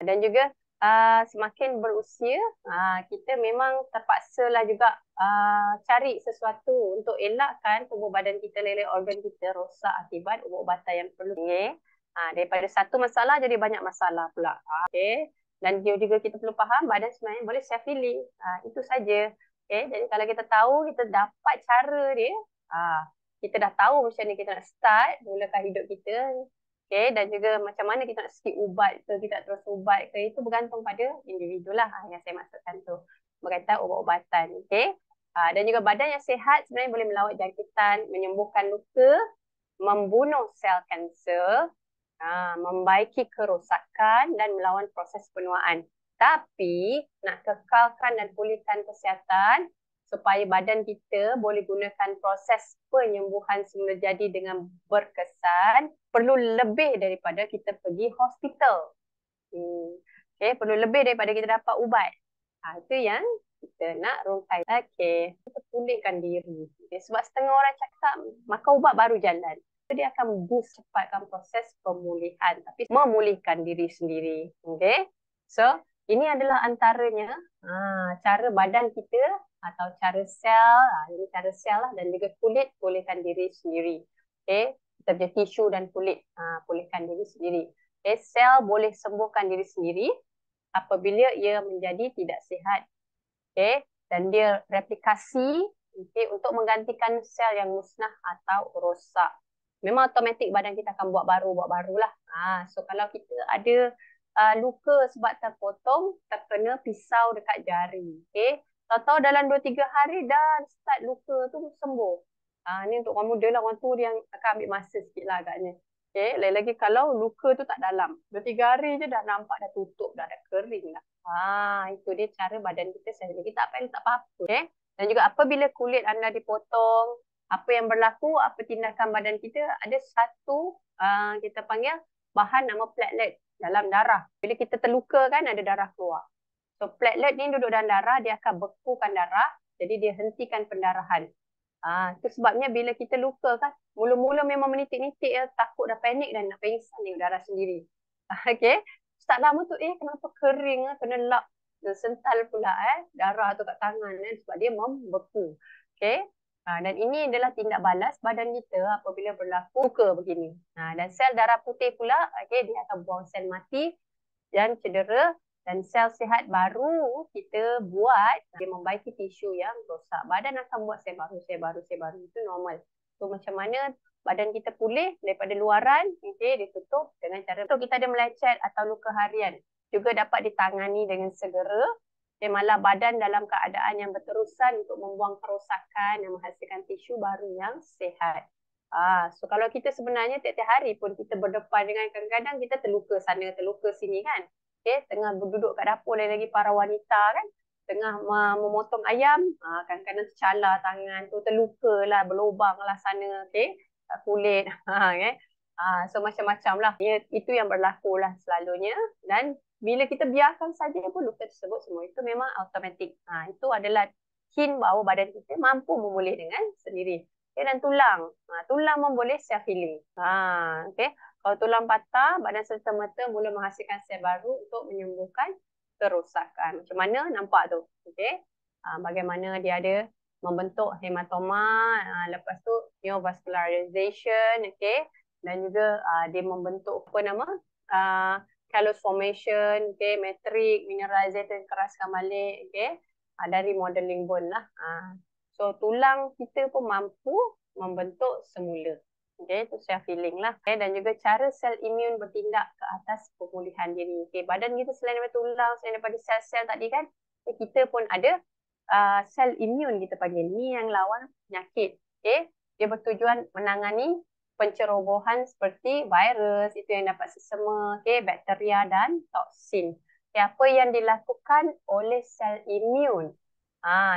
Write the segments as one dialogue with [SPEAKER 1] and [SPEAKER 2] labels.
[SPEAKER 1] Dan juga semakin berusia, kita memang terpaksalah juga cari sesuatu untuk elakkan tubuh badan kita, lelak organ kita rosak akibat ubat-ubatan yang perlu. Okay. Daripada satu masalah jadi banyak masalah pula. Okay. Dan juga kita perlu faham badan sebenarnya boleh self healing. Itu saja. Okay. Jadi kalau kita tahu, kita dapat cara dia, kita dah tahu macam mana kita nak start mulakan hidup kita. Okay, dan juga macam mana kita nak skip ubat ke, kita nak terus ubat ke, itu bergantung pada individu lah yang saya maksudkan tu. Berkaitan ubat-ubatan. Okay. Dan juga badan yang sihat sebenarnya boleh melawat jangkitan, menyembuhkan luka, membunuh sel kanser, membaiki kerosakan dan melawan proses penuaan. Tapi nak kekalkan dan pulihkan kesihatan supaya badan kita boleh gunakan proses penyembuhan semula jadi dengan berkesan, perlu lebih daripada kita pergi hospital. Okay, perlu lebih daripada kita dapat ubat. Itu yang kita nak rungkai. Okay, kita pulihkan diri. Okay, sebab setengah orang cakap makan ubat baru jalan. Dia akan boost cepatkan proses pemulihan, tapi memulihkan diri sendiri. Okay, so ini adalah antaranya cara badan kita atau cara sel, ini cara sel lah, dan juga kulit pulihkan diri sendiri. Okay, kita punya tisu dan kulit pulihkan diri sendiri. Okay, sel boleh sembuhkan diri sendiri apabila ia menjadi tidak sihat. Okay, dan dia replikasi untuk menggantikan sel yang musnah atau rosak. Memang automatik badan kita akan buat barulah. So kalau kita ada luka sebab terpotong, terkena pisau dekat jari. Okay. Tahu-tahu dalam 2-3 hari dah start luka tu sembuh. Ni untuk orang muda lah, orang tua yang akan ambil masa sikit lah agaknya. Okay. Lagi-lagi kalau luka tu tak dalam. 2-3 hari je dah nampak dah tutup, dah kering dah. Itu dia cara badan kita sendiri. Kita tak payah tak apa-apa. Okay. Dan juga apabila kulit anda dipotong, apa yang berlaku, apa tindakan badan kita, ada satu kita panggil bahan nama platelet dalam darah. Bila kita terluka kan ada darah keluar. So platelet ni duduk dalam darah, dia akan bekukan darah, jadi dia hentikan pendarahan. Itu sebabnya bila kita luka kan, mula-mula memang menitik-nitik ya, takut dah panik dan nak pingsan ni darah sendiri. Okay. Tak lama tu kenapa kering, kena lap, sental pula darah tu kat tangan sebab dia membeku. Okay. Dan ini adalah tindak balas badan kita apabila berlaku luka begini. Dan sel darah putih pula, okay, dia akan buang sel mati dan cedera, dan sel sihat baru kita buat, dia membaiki tisu yang rosak. Badan akan buat sel baru. Itu normal. So macam mana badan kita pulih daripada luaran, okay, ditutup dengan cara tu. Kita ada melecet atau luka harian, juga dapat ditangani dengan segera. Malah badan dalam keadaan yang berterusan untuk membuang kerosakan dan menghasilkan tisu baru yang sihat. So kalau kita sebenarnya tiap-tiap hari pun kita berdepan dengan, kadang-kadang kita terluka sana, terluka sini kan. Okay, tengah duduk kat dapur, lagi para wanita kan, tengah memotong ayam, kadang-kadang tercalar tangan tu, terluka lah, berlubang lah sana, okay, kulit. Okay. So macam-macam lah. Itu yang berlaku lah selalunya. Dan bila kita biarkan saja pun luka tersebut semua itu memang automatik. Itu adalah hint bahawa badan kita mampu memulih dengan sendiri. Okay, dan tulang. Tulang pun boleh self healing. Okay. Kalau tulang patah, badan serta-merta mula menghasilkan sel baru untuk menyembuhkan kerosakan. Macam mana nampak tu? Okay. Bagaimana dia ada membentuk hematoma, lepas tu neovascularization, okay. Dan juga dia membentuk apa nama? Callus formation, okay, matrix, mineralization, keraskan balik, okay, dari modeling bone lah. So tulang kita pun mampu membentuk semula. Okay, itu self healing lah. Okay, dan juga cara sel imun bertindak ke atas pemulihan diri. Okay, badan kita selain daripada tulang, selain daripada sel-sel tadi kan, kita pun ada sel imun kita panggil. Ni yang lawan penyakit. Okay, dia bertujuan menangani pencerobohan seperti virus, itu yang dapat sesama, okay, bakteria dan toksin. Okay, apa yang dilakukan oleh sel imun?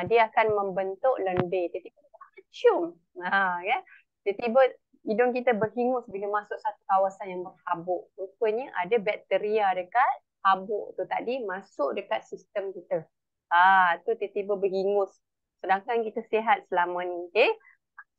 [SPEAKER 1] Dia akan membentuk lendir. Tiba-tiba cium. Okay. Tiba-tiba hidung kita berhingus bila masuk satu kawasan yang berhabuk. Rupanya ada bakteria dekat habuk tu tadi masuk dekat sistem kita. Tu tiba-tiba berhingus. Sedangkan kita sihat selama ni. Okay.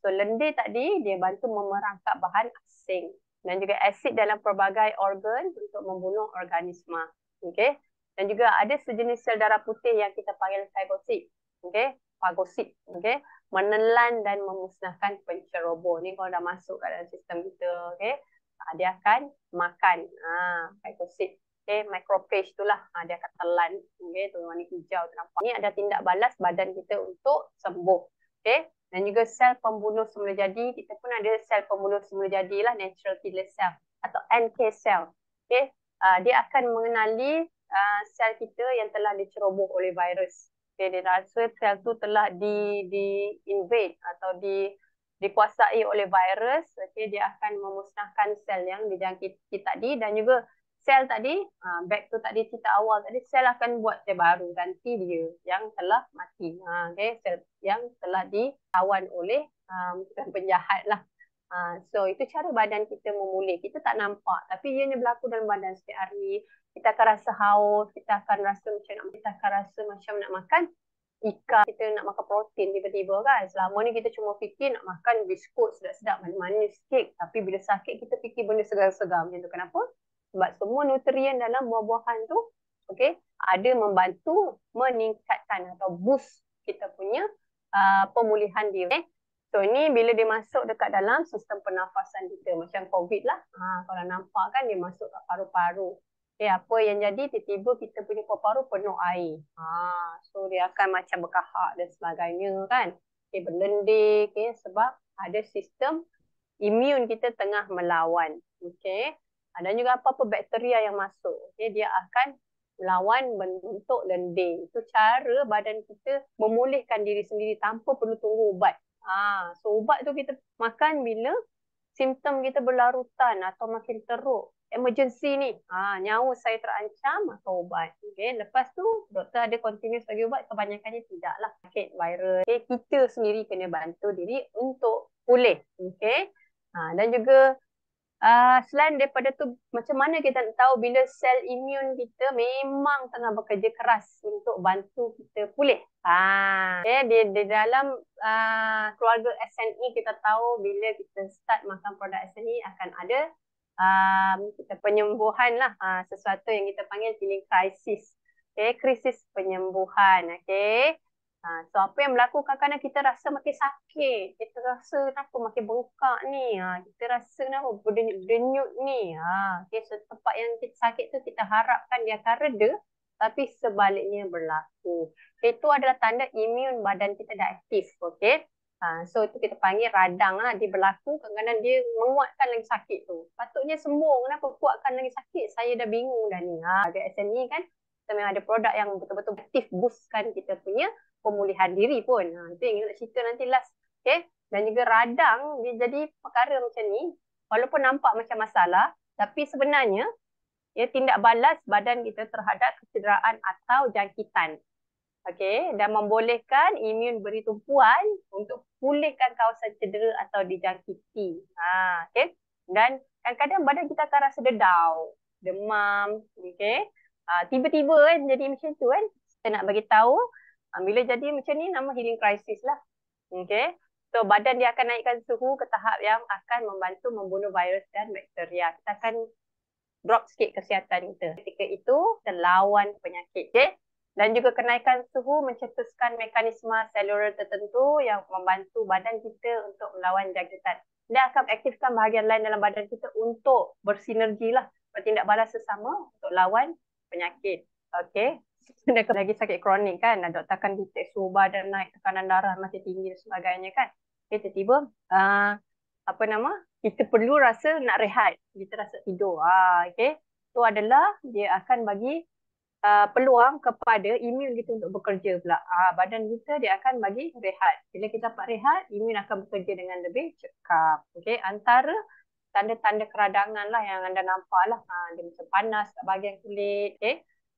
[SPEAKER 1] So lendir tadi dia bantu memerangkap bahan asing dan juga asid dalam pelbagai organ untuk membunuh organisma. Okay. Dan juga ada sejenis sel darah putih yang kita panggil fagosit. Okay. Fagosit. Okay. Menelan dan memusnahkan penceroboh. Ni kalau dah masuk kat dalam sistem kita. Okay. Dia akan makan. Fagosit. Okay. Macrophage tu lah. Dia akan telan. Okay. Tu warna hijau tu nampak. Ni ada tindak balas badan kita untuk sembuh. Okay. Dan juga sel pembunuh semula jadi. Kita pun ada sel pembunuh semula jadi lah. Natural killer cell. Atau NK cell. Okay. Dia akan mengenali sel kita yang telah diceroboh oleh virus. Okay, dia rasa sel tu telah di-invade atau dikuasai oleh virus. Okay, dia akan memusnahkan sel yang dijangkiti tadi dan juga sel tadi, back to tadi cerita awal tadi, sel akan buat sel baru ganti dia yang telah mati. Okay, sel yang telah ditawan oleh penjahat lah. So itu cara badan kita memulih. Kita tak nampak tapi ianya berlaku dalam badan setiap hari. Kita akan rasa haus, kita akan rasa macam nak makan ikan, kita nak makan protein tiba-tiba kan. Selama ni kita cuma fikir nak makan biskut sedap-sedap manis-manis sikit, tapi bila sakit kita fikir benda segar-segar macam tu. Kenapa? Sebab semua nutrien dalam buah-buahan tu ada membantu meningkatkan atau boost kita punya pemulihan diri. So ni bila dia masuk dekat dalam sistem pernafasan kita macam COVID lah. Kalau nampak kan dia masuk kat paru-paru. Apa yang jadi tiba-tiba kita punya paru-paru penuh air. So dia akan macam berkahak dan sebagainya kan. Berlendir sebab ada sistem imun kita tengah melawan. Dan juga apa-apa bakteria yang masuk. Dia akan melawan bentuk lendir. Itu cara badan kita memulihkan diri sendiri tanpa perlu tunggu ubat. So ubat tu kita makan bila simptom kita berlarutan atau makin teruk. Emergency ni, nyawa saya terancam, makan ubat. Lepas tu doktor ada continuous bagi ubat, kebanyakannya tidaklah. Sakit virus. Kita sendiri kena bantu diri untuk pulih. Dan juga selain daripada tu, macam mana kita nak tahu bila sel imun kita memang tengah bekerja keras untuk bantu kita pulih. Di dalam keluarga SNE kita tahu bila kita start makan produk SNE akan ada kita penyembuhan lah, sesuatu yang kita panggil healing crisis. Krisis penyembuhan. So apa yang berlaku kadang-kadang kita rasa makin sakit, kita rasa kenapa makin bengkak ni, kita rasa kenapa berdenyut ni. So tempat yang kita sakit tu kita harapkan dia akan reda, tapi sebaliknya berlaku. Itu adalah tanda imun badan kita dah aktif. So itu kita panggil radang lah. Dia berlaku kadang-kadang dia menguatkan lagi sakit tu. Patutnya sembuh, kenapa kuatkan lagi sakit? Saya dah bingung dah ni. Di SNE kan kita memang ada produk yang betul-betul aktif boostkan kita punya pemulihan diri pun. Itu yang kita nak cerita nanti last. Dan juga radang dia jadi perkara macam ni. Walaupun nampak macam masalah, tapi sebenarnya tindak balas badan kita terhadap kecederaan atau jangkitan. Dan membolehkan imun beri tumpuan untuk pulihkan kawasan cedera atau dijangkiti. Dan kadang-kadang badan kita akan rasa dedau, demam. Tiba-tiba kan jadi macam tu kan. Kita nak bagi tahu bila jadi macam ni nama healing crisis lah. So badan dia akan naikkan suhu ke tahap yang akan membantu membunuh virus dan bakteria. Kita akan drop sikit kesihatan kita. Ketika itu terlawan penyakit. Dan juga kenaikan suhu mencetuskan mekanisme selular tertentu yang membantu badan kita untuk melawan jangkitan. Dia akan aktifkan bahagian lain dalam badan kita untuk bersinergi lah, bertindak balas sesama untuk lawan penyakit. Lagi sakit kronik kan, doktor akan detect suhu badan naik, tekanan darah masih tinggi dan sebagainya kan. Tiba-tiba kita perlu rasa nak rehat, kita rasa tidur. Itu adalah dia akan bagi peluang kepada imun kita untuk bekerja pula. Badan kita dia akan bagi rehat. Bila kita dapat rehat, imun akan bekerja dengan lebih cekap. Antara tanda-tanda keradangan lah yang anda nampak lah. Dia macam panas kat bahagian kulit.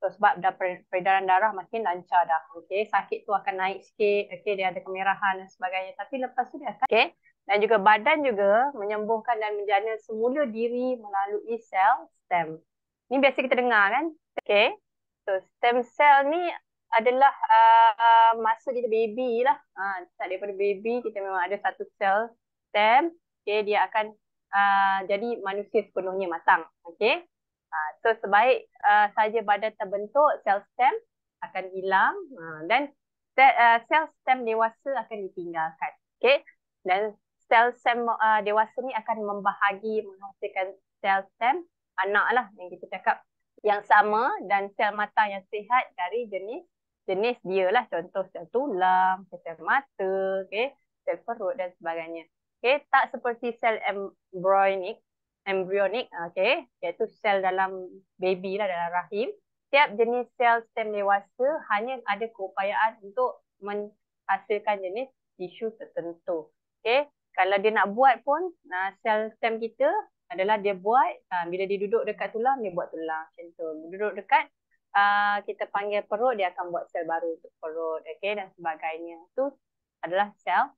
[SPEAKER 1] So, sebab dah peredaran darah makin lancar dah. Sakit tu akan naik sikit. Dia ada kemerahan dan sebagainya. Tapi lepas tu dia akan. Dan juga badan juga menyembuhkan dan menjana semula diri melalui sel stem. Ni biasa kita dengar kan. So stem cell ni adalah masa kita baby lah. Start daripada baby kita memang ada satu sel stem. Dia akan jadi manusia sepenuhnya matang. So sebaik saja badan terbentuk, sel stem akan hilang dan sel stem dewasa akan ditinggalkan. Okay? Dan sel stem dewasa ni akan membahagi menghasilkan sel stem anak lah yang kita cakap yang sama dan sel mata yang sihat dari jenis dia lah. Contoh sel tulang, sel mata, okay? Sel perut dan sebagainya. Okay? Tak seperti sel embryonic, okay? Iaitu sel dalam baby lah, dalam rahim. Setiap jenis sel stem dewasa hanya ada keupayaan untuk menghasilkan jenis tisu tertentu. Okay? Kalau dia nak buat pun, sel stem kita adalah dia buat, bila dia duduk dekat tulang, dia buat tulang. Macam tu. Duduk dekat, kita panggil perut, dia akan buat sel baru untuk perut. Okay? Dan sebagainya. Itu adalah sel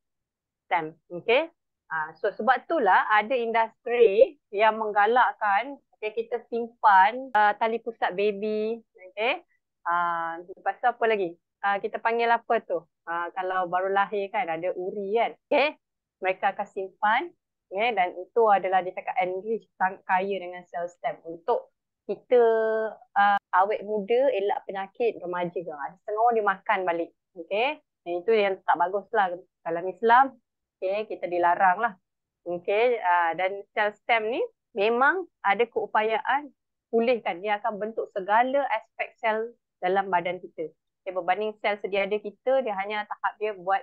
[SPEAKER 1] stem. Okay? So sebab itulah ada industri yang menggalakkan kita simpan tali pusat baby. Okay? Lepas tu apa lagi? Kita panggil apa tu? Kalau baru lahir kan ada uri kan. Okay? Mereka akan simpan. Okay? Dan itu adalah dia cakap enrich, sangat kaya dengan sel stem untuk kita awet muda, elak penyakit remaja. Setengah orang dia makan balik. Okay? Dan itu yang tak bagus lah. Dalam Islam, okay, kita dilarang lah. Okay, dan sel stem ni memang ada keupayaan pulihkan. Dia akan bentuk segala aspek sel dalam badan kita. Okay, berbanding sel sedia ada kita, dia hanya tahap dia buat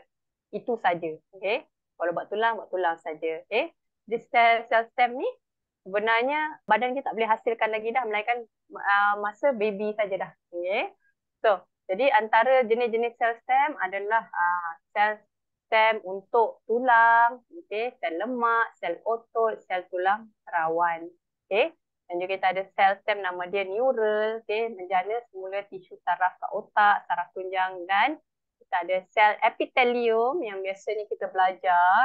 [SPEAKER 1] itu saja. Okay, kalau buat tulang saja. Okay, di sel stem ni sebenarnya badan kita tak boleh hasilkan lagi dah, melainkan masa baby saja dah. Okay, so jadi antara jenis-jenis sel stem adalah sel stem untuk tulang, okay, sel lemak, sel otot, sel tulang rawan. Okay. Dan juga kita ada sel stem nama dia neural, okay, menjana semula tisu saraf kat otak, saraf tunjang, dan kita ada sel epitelium yang biasanya kita belajar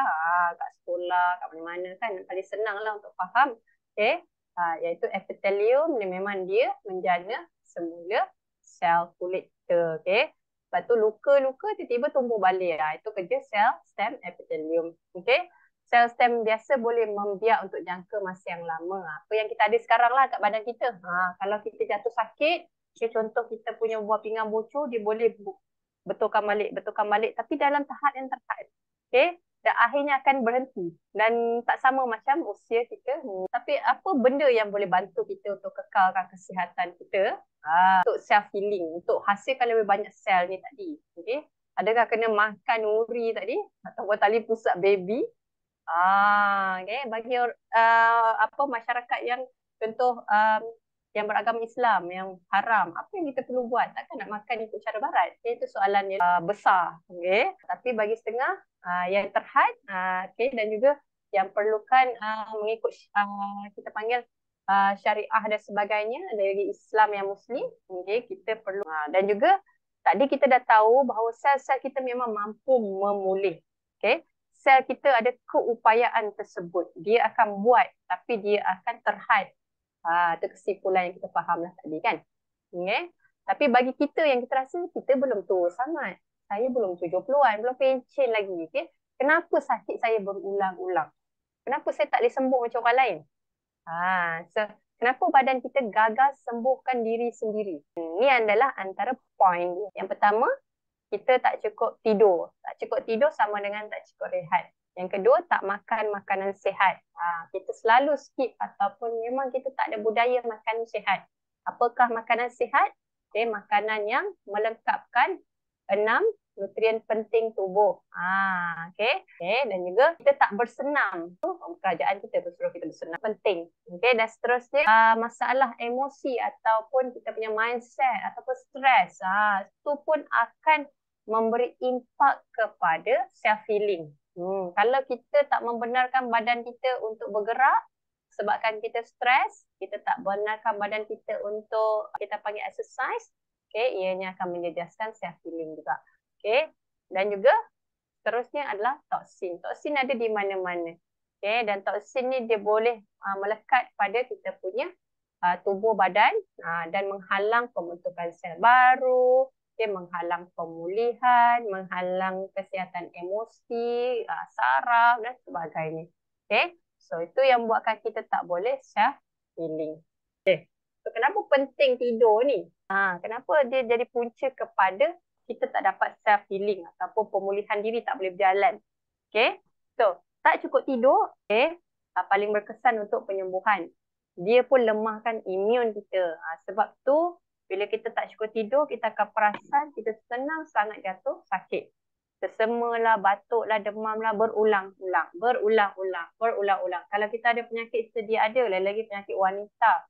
[SPEAKER 1] kat sekolah, kat mana-mana kan, paling senang lah untuk faham. Okay. Iaitu epitelium, memang dia menjana semula sel kulit kita. Okay. Lepas tu luka-luka tiba-tiba tumbuh balik. Itu kerja sel stem epitelium. Okay? Sel stem biasa boleh membiak untuk jangka masa yang lama. Apa yang kita ada sekarang lah kat badan kita. Kalau kita jatuh sakit, contoh kita punya buah pinggang bocor, dia boleh betulkan balik. Tapi dalam tahap yang terhad. Okay? Dan akhirnya akan berhenti. Dan tak sama macam usia kita. Tapi apa benda yang boleh bantu kita untuk kekalkan kesihatan kita? Untuk self healing, untuk hasilkan lebih banyak sel ni tadi. Okay? Adakah kena makan uri tadi ataupun tali pusat baby? Okay? Bagi masyarakat yang contoh yang beragama Islam yang haram, apa yang kita perlu buat? Takkan nak makan ikut cara barat? Okay? Itu soalan yang besar. Okay? Tapi bagi setengah yang terhad, okay? Dan juga yang perlukan mengikut kita panggil syariah dan sebagainya dari Islam yang Muslim, okay, kita perlu dan juga tadi kita dah tahu bahawa sel-sel kita memang mampu memulih. Okay? Sel kita ada keupayaan tersebut. Dia akan buat tapi dia akan terhad. Itu kesimpulan yang kita faham lah tadi kan. Okay? Tapi bagi kita yang kita rasa kita belum tua sangat. Saya belum 70-an, belum pencen lagi. Okay? Kenapa sakit saya berulang-ulang? Kenapa saya tak boleh sembuh macam orang lain? So, kenapa badan kita gagal sembuhkan diri sendiri? Ini adalah antara poin dia. Yang pertama, kita tak cukup tidur. Tak cukup tidur sama dengan tak cukup rehat. Yang kedua, tak makan makanan sihat. Kita selalu skip ataupun memang kita tak ada budaya makan sihat. Apakah makanan sihat? Okay, makanan yang melengkapkan 6 nutrien penting tubuh. Okay. Dan juga kita tak bersenam. Kerajaan kita suruh kita bersenam. Penting. Okay. Dan seterusnya, masalah emosi ataupun kita punya mindset ataupun stres. Itu pun akan memberi impak kepada self-healing. Kalau kita tak membenarkan badan kita untuk bergerak, sebabkan kita stres, kita tak benarkan badan kita untuk kita panggil exercise, okay, ianya akan menjejaskan self-healing juga. Okay. Dan juga seterusnya adalah toksin. Toksin ada di mana-mana. Okay. Dan toksin ni dia boleh melekat pada kita punya tubuh badan dan menghalang pembentukan sel baru, okay, menghalang pemulihan, menghalang kesihatan emosi, saraf dan sebagainya. Okay. So itu yang buatkan kita tak boleh self healing. Okay. So kenapa penting tidur ni? Kenapa dia jadi punca kepada kita tak dapat self healing ataupun pemulihan diri tak boleh berjalan? Okay, so tak cukup tidur, okay, paling berkesan untuk penyembuhan. Dia pun lemahkan imun kita. Sebab tu bila kita tak cukup tidur, kita akan perasan kita senang sangat jatuh sakit. Sesemalah, batuklah, demamlah berulang-ulang. Kalau kita ada penyakit sedia ada, lagi penyakit wanita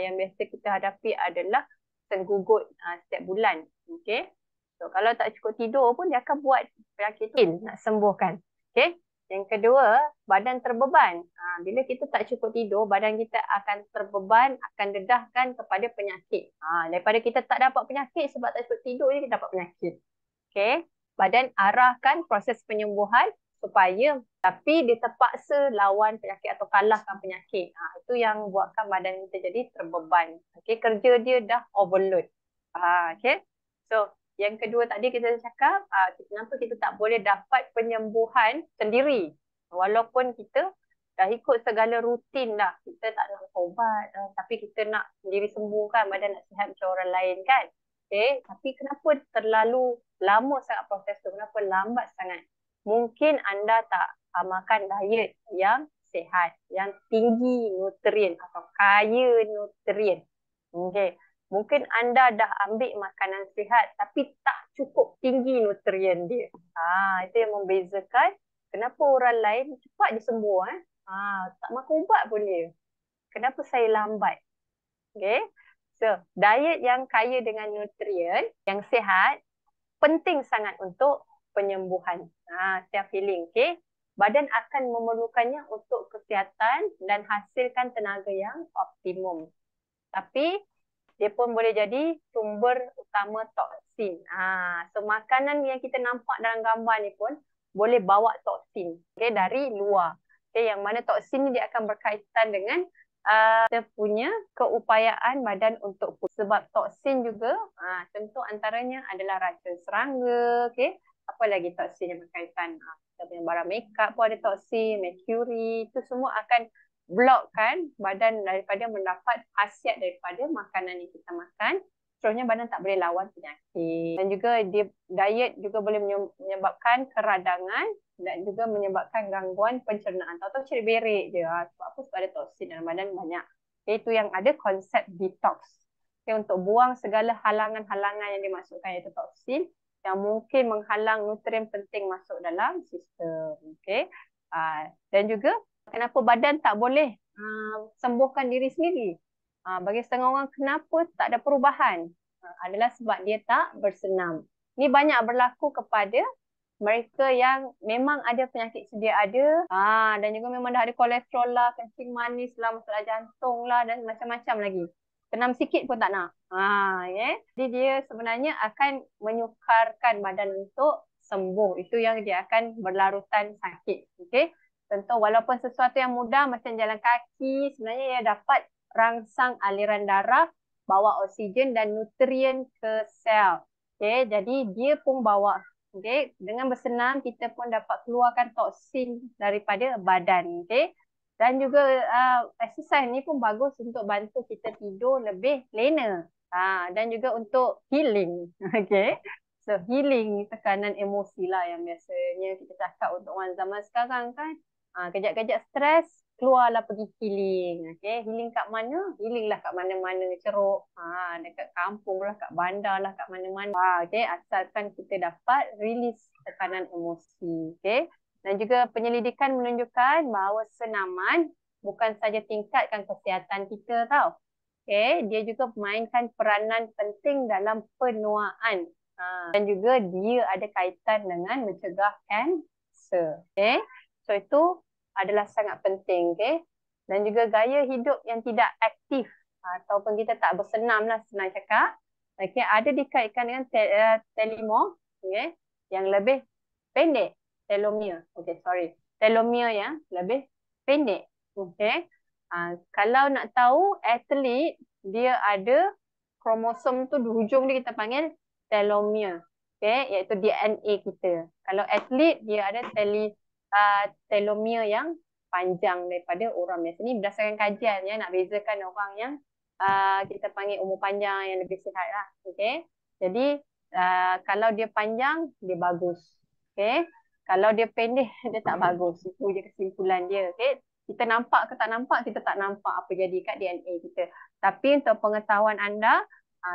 [SPEAKER 1] yang biasa kita hadapi adalah senggugut setiap bulan. Okay? So, kalau tak cukup tidur pun dia akan buat penyakit tu nak sembuhkan. Okay? Yang kedua, badan terbeban. Bila kita tak cukup tidur, badan kita akan terbeban, akan dedahkan kepada penyakit. Daripada kita tak dapat penyakit sebab tak cukup tidur, kita dapat penyakit. Okay? Badan arahkan proses penyembuhan supaya, tapi dia terpaksa lawan penyakit atau kalahkan penyakit. Itu yang buatkan badan kita jadi terbeban. Okay? Kerja dia dah overload. Okay? So, yang kedua tadi kita cakap, kenapa kita tak boleh dapat penyembuhan sendiri. Walaupun kita dah ikut segala rutin dah. Kita tak nak ubat, tapi kita nak sendiri sembuh kan, badan nak sihat macam orang lain kan. Okay? Tapi kenapa terlalu lama sangat proses tu? Kenapa lambat sangat? Mungkin anda tak amalkan diet yang sihat, yang tinggi nutrien atau kaya nutrien. Okay. Mungkin anda dah ambil makanan sihat tapi tak cukup tinggi nutrien dia. Itu yang membezakan kenapa orang lain cepat dia sembuh. Tak makan ubat pun dia. Kenapa saya lambat? Okay. So, diet yang kaya dengan nutrien, yang sihat, penting sangat untuk penyembuhan. Self healing. Okay. Badan akan memerlukannya untuk kesihatan dan hasilkan tenaga yang optimum. Tapi, dia pun boleh jadi sumber utama toksin. So, makanan yang kita nampak dalam gambar ni pun boleh bawa toksin, okay, dari luar. Okay, yang mana toksin ni dia akan berkaitan dengan kita punya keupayaan badan untuk sebab toksin juga, contoh antaranya adalah racun serangga, okay. Apa lagi toksin yang berkaitan? Kita punya barang makeup pun ada toksin, mercury, itu semua akan blokkan badan daripada mendapat khasiat daripada makanan yang kita makan. Seterusnya badan tak boleh lawan penyakit. Dan juga diet juga boleh menyebabkan keradangan dan juga menyebabkan gangguan pencernaan. Tahu-tahu cari berik je. Sebab apa? Sebab ada toksin dalam badan banyak. Itu yang ada konsep detox. Untuk buang segala halangan-halangan yang dimasukkan, iaitu toksin yang mungkin menghalang nutrien penting masuk dalam sistem. Okay. Dan juga kenapa badan tak boleh sembuhkan diri sendiri? Bagi setengah orang, kenapa tak ada perubahan? Adalah sebab dia tak bersenam. Ini banyak berlaku kepada mereka yang memang ada penyakit sedia ada, dan juga memang dah ada kolesterol lah, kencing manis lah, masalah jantung lah, dan macam-macam lagi. Senam sikit pun tak nak. Jadi dia sebenarnya akan menyukarkan badan untuk sembuh. Itu yang dia akan berlarutan sakit. Okay? Contoh, walaupun sesuatu yang mudah macam jalan kaki, sebenarnya ia dapat rangsang aliran darah, bawa oksigen dan nutrien ke sel. Okay, jadi dia pun bawa. Okay, dengan bersenam, kita pun dapat keluarkan toksin daripada badan. Okay, dan juga exercise ni pun bagus untuk bantu kita tidur lebih lena. Dan juga untuk healing. Okay, so healing tekanan emosi lah yang biasanya kita cakap untuk orang zaman sekarang kan. Kejap-kejap stres, keluarlah pergi healing. Okay? Healing kat mana? Healing lah kat mana-mana ceruk. Dekat kampung lah, kat bandar lah, kat mana-mana. Okay? Asalkan kita dapat release tekanan emosi. Okay? Dan juga penyelidikan menunjukkan bahawa senaman bukan saja tingkatkan kesihatan kita tau. Okay? Dia juga memainkan peranan penting dalam penuaan. Dan juga dia ada kaitan dengan mencegah kanser. Okay? So itu adalah sangat penting, okay? Dan juga gaya hidup yang tidak aktif ataupun kita tak bersenam lah senang cakap, okay, ada dikaitkan dengan telomere, okay, yang lebih pendek, telomere, okay, sorry, telomere yang lebih pendek, okay. Kalau nak tahu atlet dia ada kromosom tu di hujung dia kita panggil telomere, okay, iaitu DNA kita. Kalau atlet dia ada telomere yang panjang daripada orang biasa. Ni berdasarkan kajian ya, nak bezakan orang yang kita panggil umur panjang yang lebih sihat lah. Okay. Jadi kalau dia panjang, dia bagus. Okay. Kalau dia pendek, dia tak bagus. Itu je kesimpulan dia. Okay. Kita nampak ke tak nampak, kita tak nampak apa jadi kat DNA kita. Tapi untuk pengetahuan anda,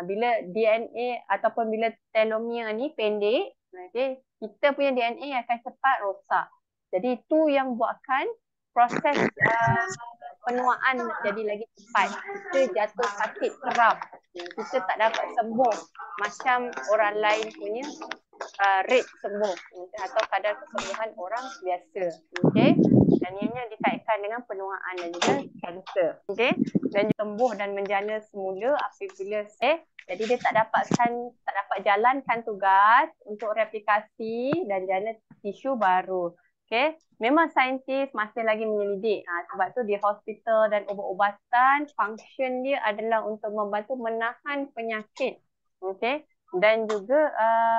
[SPEAKER 1] bila DNA ataupun bila telomere ni pendek, okay, kita punya DNA akan cepat rosak. Jadi itu yang buatkan proses penuaan jadi lagi cepat. Kita jatuh sakit kerap. Kita tak dapat sembuh macam orang lain punya rate sembuh atau kadar kesembuhan orang biasa. Okay. Dan ianya dikaitkan dengan penuaan dan juga kanser. Okay. Dan sembuh dan menjana semula apabila jadi dia tak dapat jalankan tugas untuk replikasi dan jana tisu baru. Okay. Memang saintis masih lagi menyelidik. Sebab tu di hospital dan ubat-ubatan, function dia adalah untuk membantu menahan penyakit. Okay. Dan juga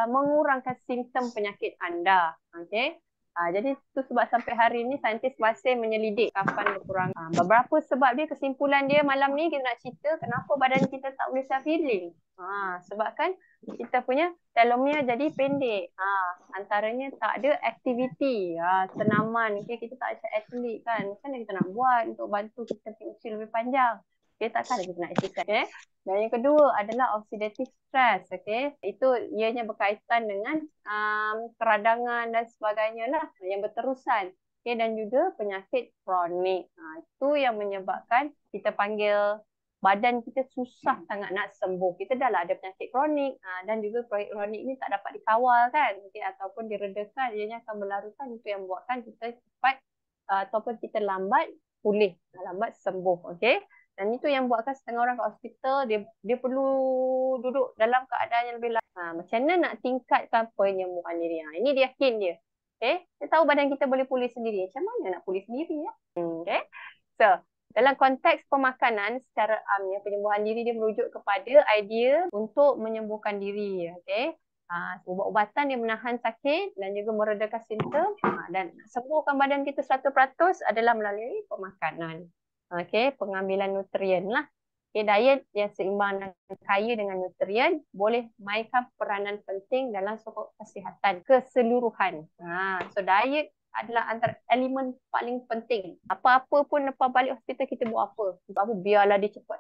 [SPEAKER 1] mengurangkan simptom penyakit anda. Okay. Jadi itu sebab sampai hari ini saintis masih menyelidik kapan berkurang. Beberapa sebab dia, kesimpulan dia malam ni kita nak cerita kenapa badan kita tak boleh self healing. Sebab kan kita punya telomere jadi pendek. Antaranya tak ada aktiviti senaman. Okay, kita tak ada atlet kan. Macam mana kita nak buat untuk bantu kita usia lebih panjang? Okay, takkan kita nak exercise. Okay. Dan yang kedua adalah oxidative stress. Okay. Itu ianya berkaitan dengan keradangan dan sebagainya lah yang berterusan. Okay. Dan juga penyakit kronik. Itu yang menyebabkan kita panggil badan kita susah sangat nak sembuh. Kita dah lah ada penyakit kronik dan juga penyakit kronik ni tak dapat dikawal kan. Okay. Ataupun diredakan, ianya akan berlarutan. Itu yang buatkan kita cepat ataupun kita lambat pulih, lambat sembuh. Okay. Dan itu yang buatkan setengah orang kat hospital, dia perlu duduk dalam keadaan yang lebih lama. Macam mana nak tingkatkan penyembuhan diri? Ini dia yakin dia. Okay? Dia tahu badan kita boleh pulih sendiri. Macam mana nak pulih sendiri? Okay? So, dalam konteks pemakanan secara amnya, penyembuhan diri dia merujuk kepada idea untuk menyembuhkan diri. Okay? Ubat-ubatan dia menahan sakit dan juga meredakan simptom. Dan sembuhkan badan kita 100% adalah melalui pemakanan. Okay, pengambilan nutrien lah. Okay, diet yang seimbang dan kaya dengan nutrien boleh mainkan peranan penting dalam sokong kesihatan keseluruhan. So diet adalah antara elemen paling penting. Apa-apa pun lepas balik hospital kita buat apa? Sebab apa? Biarlah dia cepat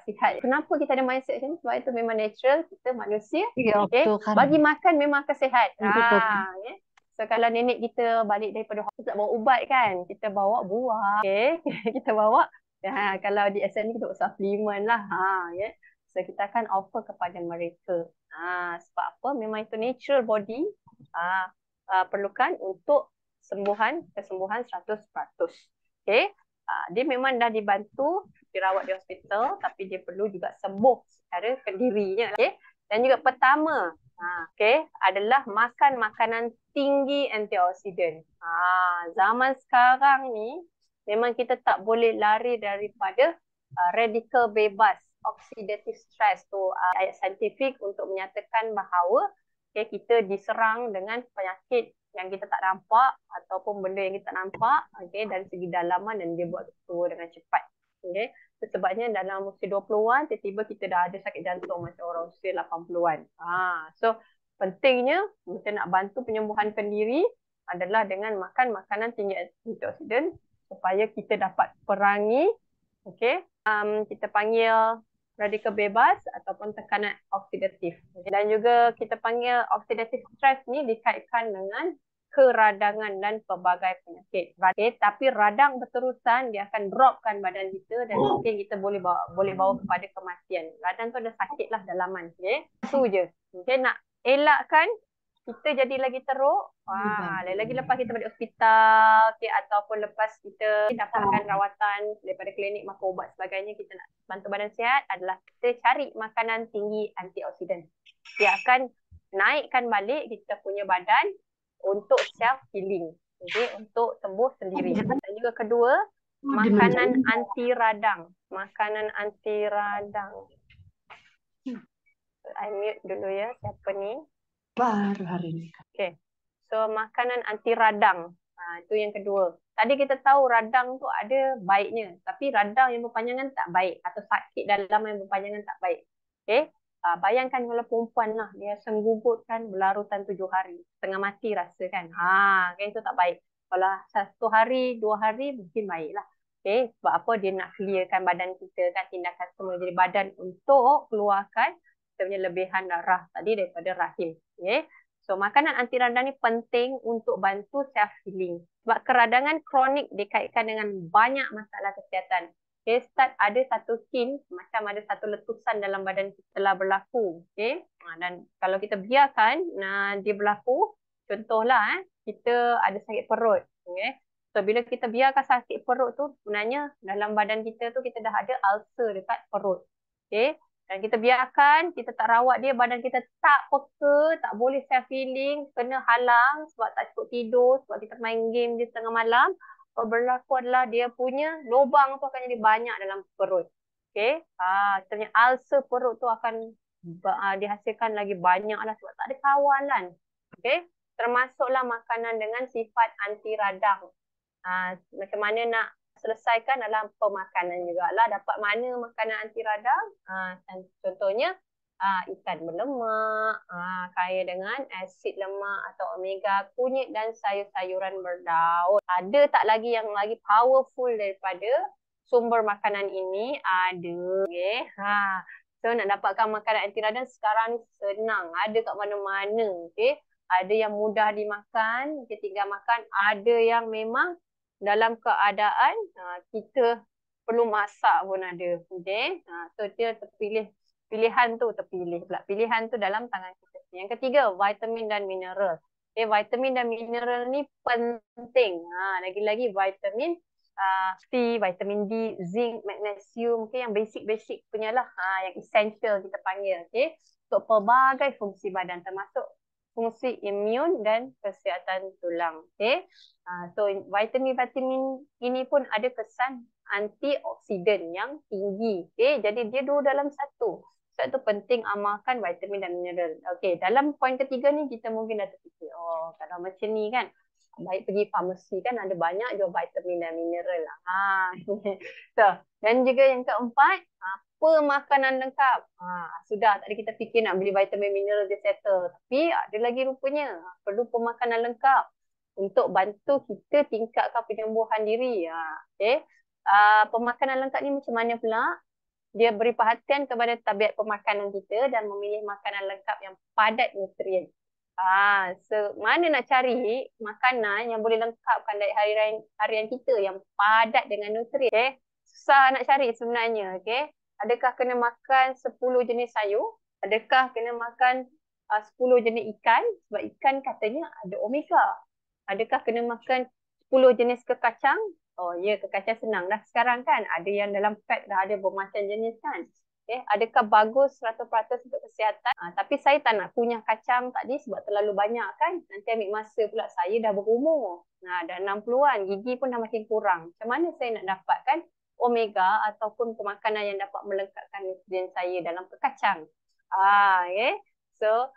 [SPEAKER 1] sihat. Kenapa kita ada mindset macam ni? Sebab itu memang natural, kita manusia.
[SPEAKER 2] Ya,
[SPEAKER 1] Okay?
[SPEAKER 2] betul kan.
[SPEAKER 1] Bagi makan memang akan sihat.
[SPEAKER 2] Betul.
[SPEAKER 1] Okay? So kalau nenek kita balik daripada hospital bawa ubat kan, kita bawa buah. Okay? Kita bawa kalau di SN ni kita buat supplement lah. Yeah. So kita akan offer kepada mereka. Sebab apa? Memang itu natural body perlukan untuk kesembuhan 100%. Okay? Dia memang dah dibantu dirawat di hospital, tapi dia perlu juga sembuh secara kendirinya. Okay? Dan juga pertama, adalah makan makanan tinggi antioksidan. Zaman sekarang ni memang kita tak boleh lari daripada radikal bebas, oxidative stress tu. Ayat saintifik untuk menyatakan bahawa kita diserang dengan penyakit yang kita tak nampak ataupun benda yang kita tak nampak dari segi dalaman, dan dia buat tua dengan cepat. Okay. Sebabnya dalam usia 20-an tiba-tiba kita dah ada sakit jantung macam orang usia 80-an. So pentingnya kita nak bantu penyembuhan pendiri adalah dengan makan makanan tinggi antioksidan supaya kita dapat perangi kita panggil radikal bebas ataupun tekanan oksidatif. Dan juga kita panggil oxidative stress ni dikaitkan dengan keradangan dan pelbagai penyakit. Tapi radang berterusan dia akan dropkan badan kita dan mungkin kita boleh bawa kepada kematian. Radang tu ada sakit lah dalaman. Itu je. Nak elakkan kita jadi lagi teruk, lagi lepas kita balik hospital ataupun lepas kita dapatkan rawatan daripada klinik, makan ubat sebagainya, kita nak bantu badan sihat adalah kita cari makanan tinggi antioksidan. Dia akan naikkan balik kita punya badan untuk self healing, untuk sembuh sendiri. Dan juga kedua, makanan anti radang. I mute dulu ya, siapa ni?
[SPEAKER 2] Baru hari ini.
[SPEAKER 1] Okay. So makanan anti radang. Itu yang kedua. Tadi kita tahu radang tu ada baiknya, tapi radang yang berpanjangan tak baik atau sakit dalam yang berpanjangan tak baik. Okay? Bayangkan kalau perempuan lah, dia senggugut kan berlarutan 7 hari. Setengah mati rasa kan. Kan itu tak baik. Kalau 1 hari, 2 hari mungkin baik lah. Okay? Sebab apa dia nak clearkan badan kita kan, tindakan semula jadi badan untuk keluarkan kita punya lebihan darah tadi daripada rahim. Okay? So, makanan anti radang ni penting untuk bantu self healing. Sebab keradangan kronik dikaitkan dengan banyak masalah kesihatan. Okay, start ada satu hint, macam ada satu letusan dalam badan kita telah berlaku. Okay? Dan kalau kita biarkan dia berlaku, contohlah kita ada sakit perut. Okay? So, bila kita biarkan sakit perut tu, sebenarnya dalam badan kita tu kita dah ada ulcer dekat perut. Okay? Dan kita biarkan, kita tak rawat dia, badan kita tak peka, tak boleh self healing, kena halang sebab tak cukup tidur, sebab kita main game di tengah malam. Apa berlaku adalah dia punya lubang tu akan jadi banyak dalam perut. Okay? Kita punya ulcer perut tu akan dihasilkan lagi banyak lah sebab tak ada kawalan. Okay? Termasuklah makanan dengan sifat anti radang. Macam mana nak selesaikan dalam pemakanan jugalah. Dapat mana makanan anti radang? Contohnya ikan berlemak, kaya dengan asid lemak atau omega, kunyit dan sayur-sayuran berdaun. Ada tak lagi yang lagi powerful daripada sumber makanan ini? Ada. Okay. So nak dapatkan makanan anti radang sekarang ni senang. Ada kat mana-mana. Okay. Ada yang mudah dimakan, kita tinggal makan. Ada yang memang dalam keadaan kita perlu masak pun ada. Okay? So dia terpilih, pilihan tu terpilih pula. Pilihan tu dalam tangan kita. Yang ketiga, vitamin dan mineral. Okay, vitamin dan mineral ni penting. Lagi-lagi vitamin C, vitamin D, zinc, magnesium, okay, yang basic-basic punya lah, yang essential kita panggil. Okay? Untuk pelbagai fungsi badan termasuk fungsi imun dan kesihatan tulang. Okay? So vitamin-vitamin ini pun ada kesan antioksidan yang tinggi. Okay? Jadi dia dua dalam satu. Sebab itu penting amalkan vitamin dan mineral. Okay, dalam poin ketiga ni kita mungkin dah terfikir, kalau macam ni kan, baik pergi farmasi kan ada banyak jual vitamin dan mineral lah. So, dan juga yang keempat, apa makanan lengkap? Sudah tadi kita fikir nak beli vitamin mineral dia settle. Tapi ada lagi rupanya, perlu pemakanan lengkap untuk bantu kita tingkatkan penyembuhan diri. Okay. Pemakanan lengkap ni macam mana pula? Dia beri perhatian kepada tabiat pemakanan kita dan memilih makanan lengkap yang padat nutrien. So mana nak cari makanan yang boleh lengkapkan diet harian kita yang padat dengan nutrien? Okay. Susah nak cari sebenarnya. Okay. Adakah kena makan 10 jenis sayur? Adakah kena makan 10 jenis ikan? Sebab ikan katanya ada omega. Adakah kena makan 10 jenis kekacang? Oh ya, kekacang senang dah sekarang kan. Ada yang dalam pack dah ada bermacam jenis kan. Okay. Adakah bagus 100% untuk kesihatan? Tapi saya tak nak kunyah kacang tadi sebab terlalu banyak kan. Nanti ambil masa pula, saya dah berumur. Dah 60-an, gigi pun dah makin kurang. Macam mana saya nak dapatkan omega ataupun pemakanan yang dapat melengkapkan nutrien saya dalam kekacang? Okay. So,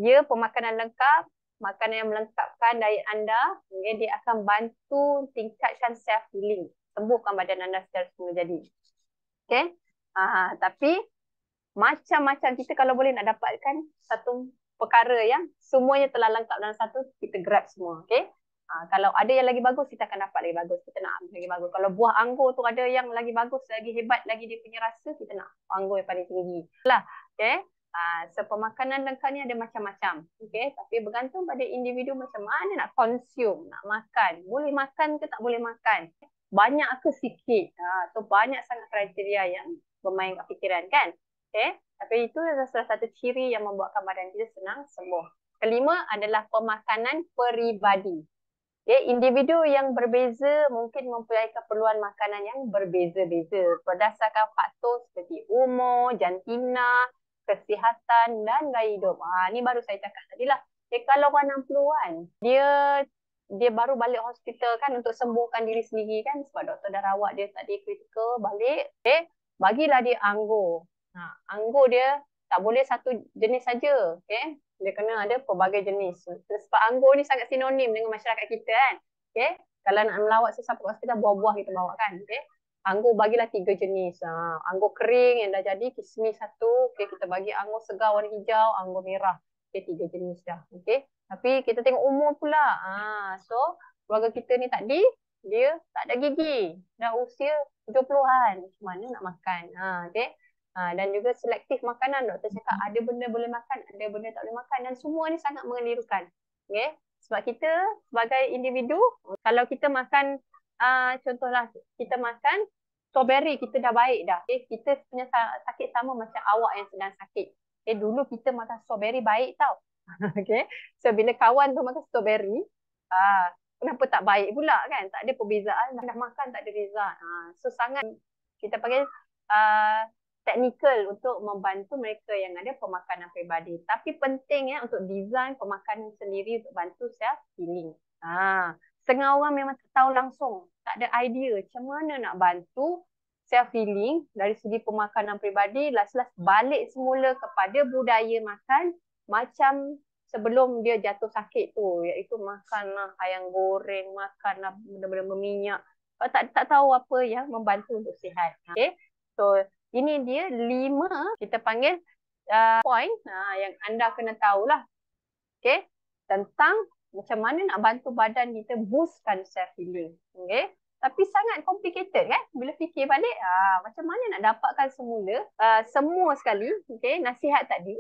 [SPEAKER 1] pemakanan lengkap, makanan yang melengkapkan diet anda, dia akan bantu tingkatkan self healing, sembuhkan badan anda secara semula jadi. Okay? Tapi macam-macam kita kalau boleh nak dapatkan satu perkara yang semuanya telah lengkap dalam satu, kita grab semua. Okay? Kalau ada yang lagi bagus, kita akan dapat lagi bagus. Kita nak ambil lagi bagus. Kalau buah anggur tu ada yang lagi bagus, lagi hebat, lagi dia punya rasa, kita nak anggur yang paling tinggi. Okay? So pemakanan lengkap ni ada macam-macam. Okay? Tapi bergantung pada individu macam mana nak consume, nak makan. Boleh makan ke tak boleh makan. Banyak ke sikit. So banyak sangat kriteria yang bermain kat fikiran kan. Okay? Tapi itu adalah salah satu ciri yang membuatkan badan kita senang sembuh. Kelima adalah pemakanan peribadi. Okay? Individu yang berbeza mungkin mempunyai keperluan makanan yang berbeza-beza berdasarkan faktor seperti umur, jantina, kesihatan dan gaya hidup. Ni baru saya cakap tadi lah. Kalau orang 60-an, dia baru balik hospital kan untuk sembuhkan diri sendiri kan sebab doktor dah rawat dia tadi kritikal balik. Bagilah dia anggur. Anggur dia tak boleh satu jenis saja. Dia kena ada pelbagai jenis. Sebab anggur ni sangat sinonim dengan masyarakat kita kan. Okay. Kalau nak melawat sesiapa kat hospital, buah-buah kita bawa kan. Okay. Anggur bagilah 3 jenis. Anggur kering yang dah jadi, kismis satu. Okay. Kita bagi anggur segar warna hijau, anggur merah. Okay. 3 jenis dah. Okay. Tapi kita tengok umur pula. So, keluarga kita ni tadi, dia tak ada gigi. Dah usia 70-an. Macam mana nak makan? Okay. Dan juga selektif makanan. Doktor cakap ada benda boleh makan, ada benda tak boleh makan. Dan semua ni sangat mengelirukan. Okay. Sebab kita sebagai individu, kalau kita makan, contohlah kita makan strawberry, kita dah baik dah. Okay? Kita punya sakit sama macam awak yang sedang sakit. Okay? Dulu kita makan strawberry baik tau. Okay? So bila kawan tu makan strawberry, kenapa tak baik pula kan? Tak ada perbezaan, dah makan tak ada result. So sangat kita panggil teknikal untuk membantu mereka yang ada pemakanan peribadi. Tapi penting ya untuk design pemakanan sendiri untuk bantu self healing. Setengah orang memang tak tahu langsung, tak ada idea macam mana nak bantu self healing dari segi pemakanan peribadi. Last-last balik semula kepada budaya makan macam sebelum dia jatuh sakit tu, iaitu makanlah ayam goreng, makanlah benda-benda berminyak. Tak tahu apa yang membantu untuk sihat. Okay? So ini dia 5 kita panggil point yang anda kena tahulah. Okay? Tentang macam mana nak bantu badan kita boostkan self healing. Okay? Tapi sangat complicated kan? Bila fikir balik, macam mana nak dapatkan semua sekali, okay, nasihat tadi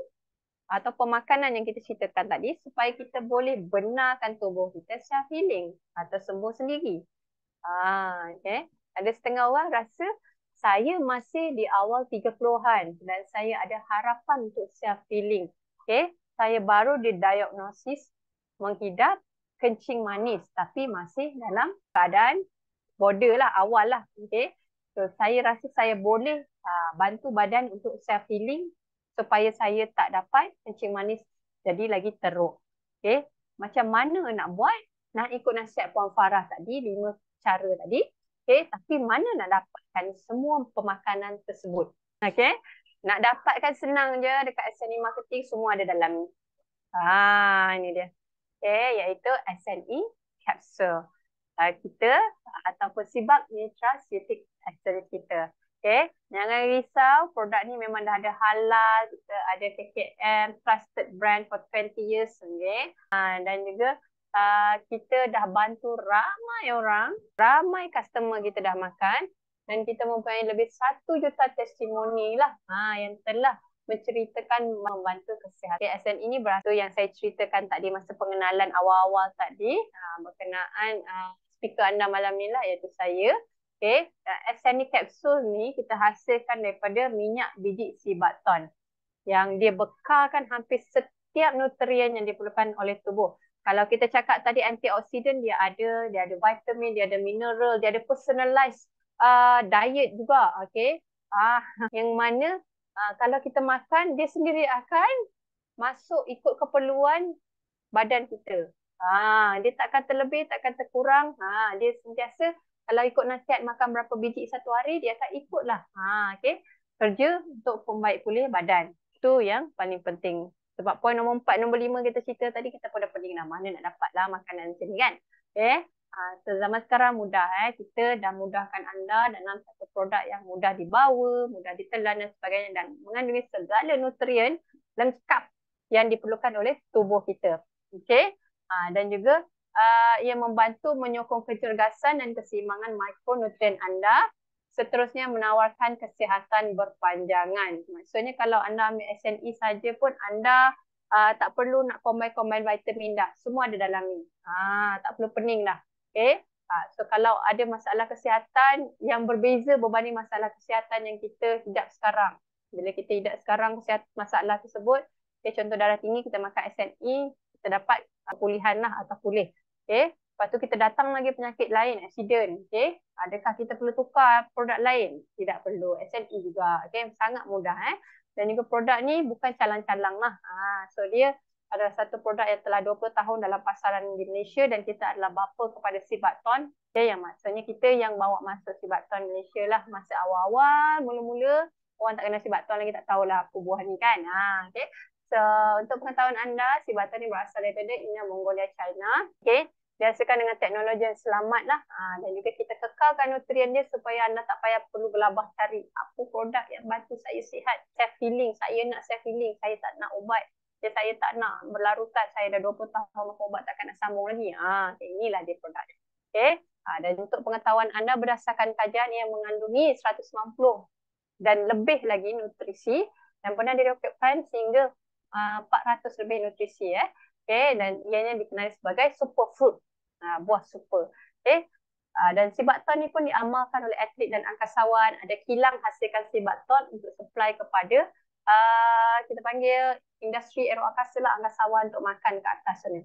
[SPEAKER 1] atau pemakanan yang kita ceritakan tadi supaya kita boleh benarkan tubuh kita self healing atau sembuh sendiri. Okay? Ada setengah orang rasa saya masih di awal 30-an dan saya ada harapan untuk self healing. Okay? Saya baru didiagnosis menghidap kencing manis tapi masih dalam keadaan border lah, awal lah. Okay? So, saya rasa saya boleh bantu badan untuk self healing supaya saya tak dapat kencing manis jadi lagi teruk. Okay? Macam mana nak buat? Nak ikut nasihat Puan Farah tadi, 5 cara tadi. Okay, tapi mana nak dapatkan semua pemakanan tersebut? Okay, nak dapatkan senang je dekat SNE Marketing, semua ada dalam ni. Ini dia. Okay, iaitu SNE Capsule. Kita ataupun Sibak Nutraceutics Extract kita. Okay, jangan risau, produk ni memang dah ada halal, kita ada KKM, trusted brand for 20 years. Okay, dan juga kita dah bantu ramai customer kita dah makan dan kita mempunyai lebih 1 juta testimoni lah yang telah menceritakan membantu kesihatan. Okay, SN ini berasal yang saya ceritakan tadi masa pengenalan awal-awal tadi berkenaan speaker anda malam ni lah, iaitu saya. Okay, SN capsule ni kita hasilkan daripada minyak biji sea buckthorn yang dia bekalkan hampir setiap nutrien yang diperlukan oleh tubuh. Kalau kita cakap tadi antioksidan, dia ada vitamin, dia ada mineral, dia ada personalized diet juga. Okay? Yang mana kalau kita makan, dia sendiri akan masuk ikut keperluan badan kita. Dia takkan terlebih, takkan terkurang. Dia sentiasa kalau ikut nasihat makan berapa biji satu hari, dia akan ikutlah. Okay? Kerja untuk membaik pulih badan. Itu yang paling penting. Sebab poin nombor 4, nombor 5 kita cerita tadi, kita pun dah pening lah. Mana nak dapatlah makanan macam ni kan. Okay? So zaman sekarang mudah. Kita dah mudahkan anda dalam satu produk yang mudah dibawa, mudah ditelan dan sebagainya. Dan mengandungi segala nutrien lengkap yang diperlukan oleh tubuh kita. Okay? Dan juga ia membantu menyokong kecergasan dan keseimbangan mikronutrien anda. Seterusnya menawarkan kesihatan berpanjangan. Maksudnya kalau anda ambil SNE saja pun anda tak perlu nak combine vitamin dah. Semua ada dalam ni. Tak perlu pening dah. Okay? So kalau ada masalah kesihatan yang berbeza berbanding masalah kesihatan yang kita hidap sekarang. Bila kita hidap sekarang masalah tersebut, okay, contoh darah tinggi, kita makan SNE, kita dapat pulihan lah atau pulih. Okay? Lepas tu kita datang lagi penyakit lain, accident. Okay? Adakah kita perlu tukar produk lain? Tidak perlu. SNE juga. Okay? Sangat mudah. Dan juga produk ni bukan calang-calang lah. So dia adalah satu produk yang telah 20 tahun dalam pasaran di Malaysia dan kita adalah bapa kepada sea buckthorn. Okay? Yang maksudnya kita yang bawa masuk sea buckthorn Malaysia lah. Masa awal-awal, mula-mula, orang tak kenal sea buckthorn lagi, tak tahulah apa buah ni kan. Okay? So untuk pengetahuan anda, sea buckthorn ni berasal daripada India, Mongolia, China. Okay? Biasakan dengan teknologi yang selamat lah. Dan juga kita kekalkan nutrien dia supaya anda tak payah perlu berlabah cari apa produk yang bantu saya sihat. Self healing, saya nak self healing, saya tak nak ubat. Saya tak nak berlarutan, saya dah 20 tahun makan ubat takkan nak sambung lagi. Inilah dia produk. Okay. Dan untuk pengetahuan anda berdasarkan kajian yang mengandungi 190 dan lebih lagi nutrisi dan pernah direkodkan sehingga 400 lebih nutrisi. Okay. Dan ianya dikenali sebagai superfood. Buah super. Okay. Dan Sibakton ni pun diamalkan oleh atlet dan angkasawan. Ada kilang hasilkan Sibakton untuk supply kepada kita panggil industri aeroangkasa lah, angkasawan untuk makan ke atas ni.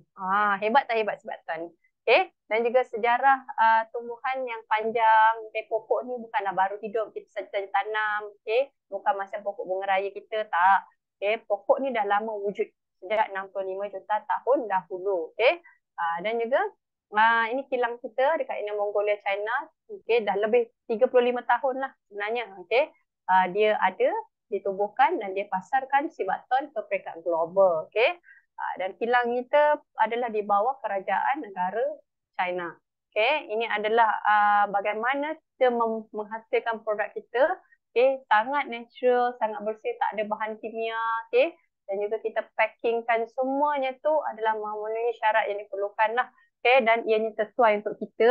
[SPEAKER 1] Hebat tak hebat Sibakton? Okay. Dan juga sejarah tumbuhan yang panjang. Okay. Pokok ni bukanlah baru hidup, kita saja tanam. Okay. Bukan macam pokok bunga raya kita, tak. Okay. Pokok ni dah lama wujud sejak 65 juta tahun dahulu. Okay. Dan juga ini kilang kita dekat Inner Mongolia, China. Okay, dah lebih 35 tahun lah sebenarnya. Okay. Dia ada ditubuhkan dan dia pasarkan Sibakton ke peringkat global. Okay. Dan kilang kita adalah di bawah kerajaan negara China. Okay. Ini adalah bagaimana kita menghasilkan produk kita. Okay. Sangat natural, sangat bersih, tak ada bahan kimia. Okay. Dan juga kita packingkan semuanya tu adalah memenuhi syarat yang diperlukan lah. Okay, dan ianya sesuai untuk kita.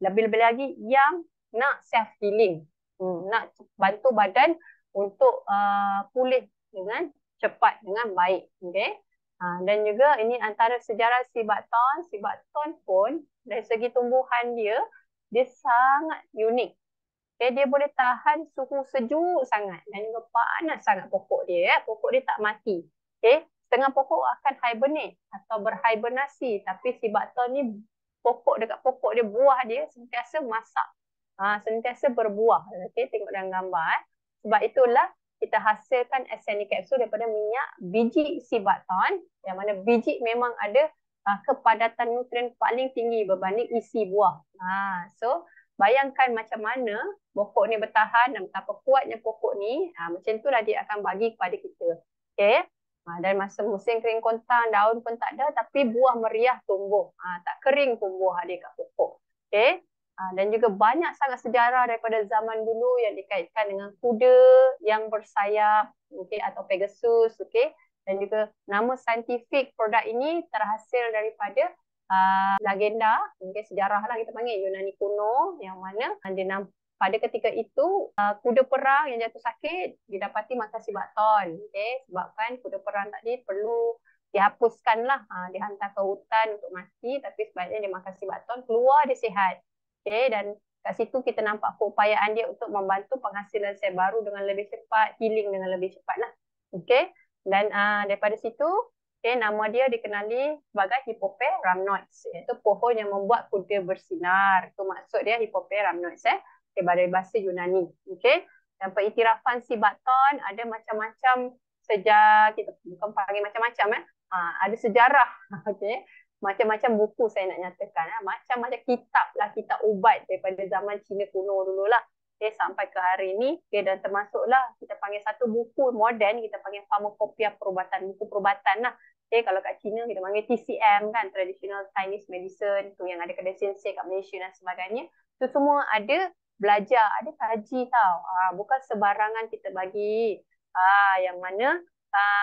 [SPEAKER 1] Lebih-lebih lagi yang nak self healing, nak bantu badan untuk pulih dengan cepat, dengan baik. Okay. Dan juga ini antara sejarah Sibakton. Sibakton pun dari segi tumbuhan dia sangat unik. Okay, dia boleh tahan suhu sejuk sangat dan juga panas sangat pokok dia. Pokok dia tak mati. Okay. Setengah pokok akan hibernate atau berhibernasi. Tapi Sibakton ni dekat pokok dia, buah dia sentiasa masak. Sentiasa berbuah. Okay, tengok dalam gambar. Sebab itulah kita hasilkan SNE capsule daripada minyak biji Sibakton. Yang mana biji memang ada kepadatan nutrien paling tinggi berbanding isi buah. So, bayangkan macam mana pokok ni bertahan dan betapa kuatnya pokok ni. Macam itulah dia akan bagi kepada kita. Okay. Dan masa musim kering kontang, daun pun tak ada, tapi buah meriah tumbuh. Tak kering pun buah dia kat pokok. Okay. Dan juga banyak sangat sejarah daripada zaman dulu yang dikaitkan dengan kuda yang bersayap, okay, atau Pegasus. Okay. Dan juga nama saintifik produk ini terhasil daripada legenda, okay, sejarah lah kita panggil, Yunani kuno, yang mana dia pada ketika itu kuda perang yang jatuh sakit didapati makan Sibakton. Okay. Sebabkan kuda perang tadi perlu dihapuskan lah, dihantar ke hutan untuk mati, tapi sebaiknya dia makan Sibakton, keluar dia sihat. Okay. Dan kat situ kita nampak keupayaan dia untuk membantu penghasilan sel baru dengan lebih cepat, healing dengan lebih cepat lah. Okay. Dan daripada situ, okay, nama dia dikenali sebagai Hippope rhamnoides, iaitu pohon yang membuat kuda bersinar. Itu maksud dia Hippope rhamnoides. Dari bahasa Yunani. Okay. Dan pengiktirafan Sibakton ada macam-macam sejak, kita bukan panggil macam-macam. Ada sejarah. Okay. Macam-macam buku saya nak nyatakan. Macam-macam kitab lah, kitab ubat daripada zaman Cina kuno dululah. Okay, sampai ke hari ini. Okay, dan termasuklah kita panggil satu buku moden, kita panggil Pharmacopoeia perubatan, buku perubatan lah. Okay, kalau kat Cina kita panggil TCM kan, Traditional Chinese Medicine, tu yang ada kedai sensei kat Malaysia dan sebagainya. Itu semua ada belajar, ada kaji tau. Bukan sebarangan kita bagi. Yang mana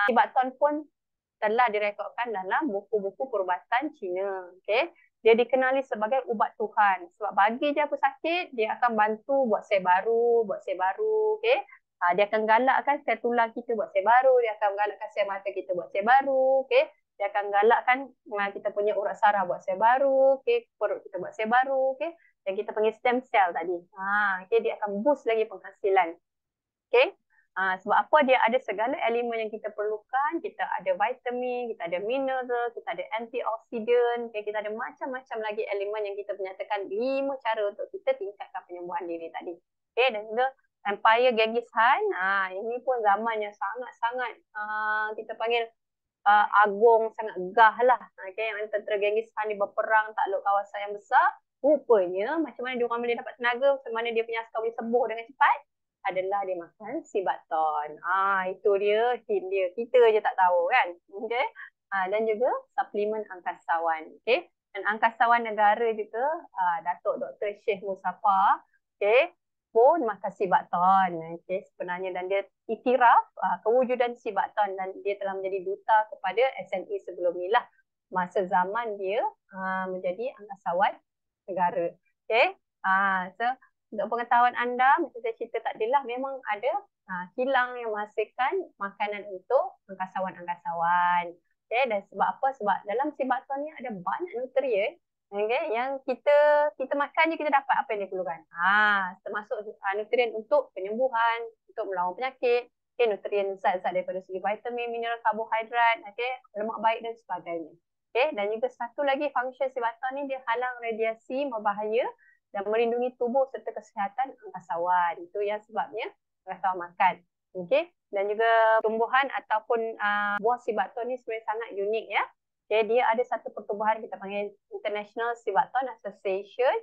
[SPEAKER 1] Sibakton pun telah direkodkan dalam buku-buku perubatan Cina. Okay. Dia dikenali sebagai ubat Tuhan. Sebab bagi je apa sakit, dia akan bantu buat sel baru, Okay. Dia akan galakkan sel tulang kita buat sel baru, dia akan galakkan sel mata kita buat sel baru. Okay. Dia akan galakkan kita punya urat saraf buat sel baru, okay. Perut kita buat sel baru, okay. Dan kita panggil stem cell tadi. Okay, dia akan boost lagi penghasilan. Okay. Sebab apa? Dia ada segala elemen yang kita perlukan. Kita ada vitamin, kita ada mineral, kita ada antioksidan. Okay, kita ada macam-macam lagi elemen yang kita menyatakan 5 cara untuk kita tingkatkan penyembuhan diri tadi. Okay, dan juga Empire Genghis Khan. Ini pun zaman yang sangat-sangat kita panggil agung, sangat gah lah. Okay, yang tentera Genghis Khan ni berperang takluk kawasan yang besar. Rupanya macam mana dia orang boleh dapat tenaga, macam mana dia punya askar boleh sembuh dengan cepat, adalah dia makan Sibakton. Itu dia, hint dia. Kita je tak tahu kan. Okay. Dan juga suplemen angkasawan. Okay. dan angkasawan negara juga, Datuk Dr. Syekh Musaffar, okay, pun makan Sibaton. Okay, sebenarnya, dan dia iktiraf kewujudan Sibaton dan dia telah menjadi duta kepada SNE sebelum ni lah, masa zaman dia menjadi angkasawan negara. Okay, so untuk pengetahuan anda, macam saya cerita tadi lah, memang ada kilang yang menghasilkan makanan untuk angkasawan-angkasawan. Okay, dan sebab apa? Sebab dalam Sibaton ni ada banyak nutrien, okay, yang kita makan je kita dapat apa yang diperlukan. Termasuk nutrien untuk penyembuhan, untuk melawan penyakit, okay, nutrien zat-zat daripada segi vitamin, mineral, karbohidrat, okay, lemak baik dan sebagainya. Okay, dan juga satu lagi fungsi Sibaton ni, dia halang radiasi berbahaya dan melindungi tubuh serta kesihatan angkasawan. Itu yang sebabnya angkasawan makan. Okay, dan juga tumbuhan ataupun buah Sibaton ni sebenarnya sangat unik ya. Okay, dia ada satu pertubuhan kita panggil International Sibaton Association,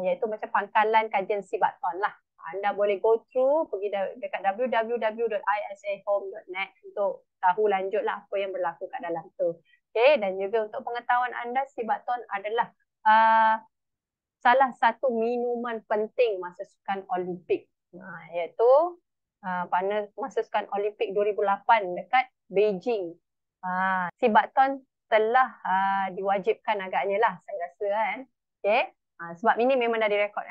[SPEAKER 1] iaitu macam pangkalan kajian Sibaton lah. Anda boleh go through, pergi dekat www.isahome.net untuk tahu lanjut lah apa yang berlaku kat dalam tu. Okay, dan juga untuk pengetahuan anda, Sibaton adalah salah satu minuman penting masa Sukan Olimpik, iaitu pada masa Sukan Olimpik 2008 dekat Beijing. Sibaton telah diwajibkan agaknya lah, saya rasa kan. Okay? Sebab ini memang dah direkod.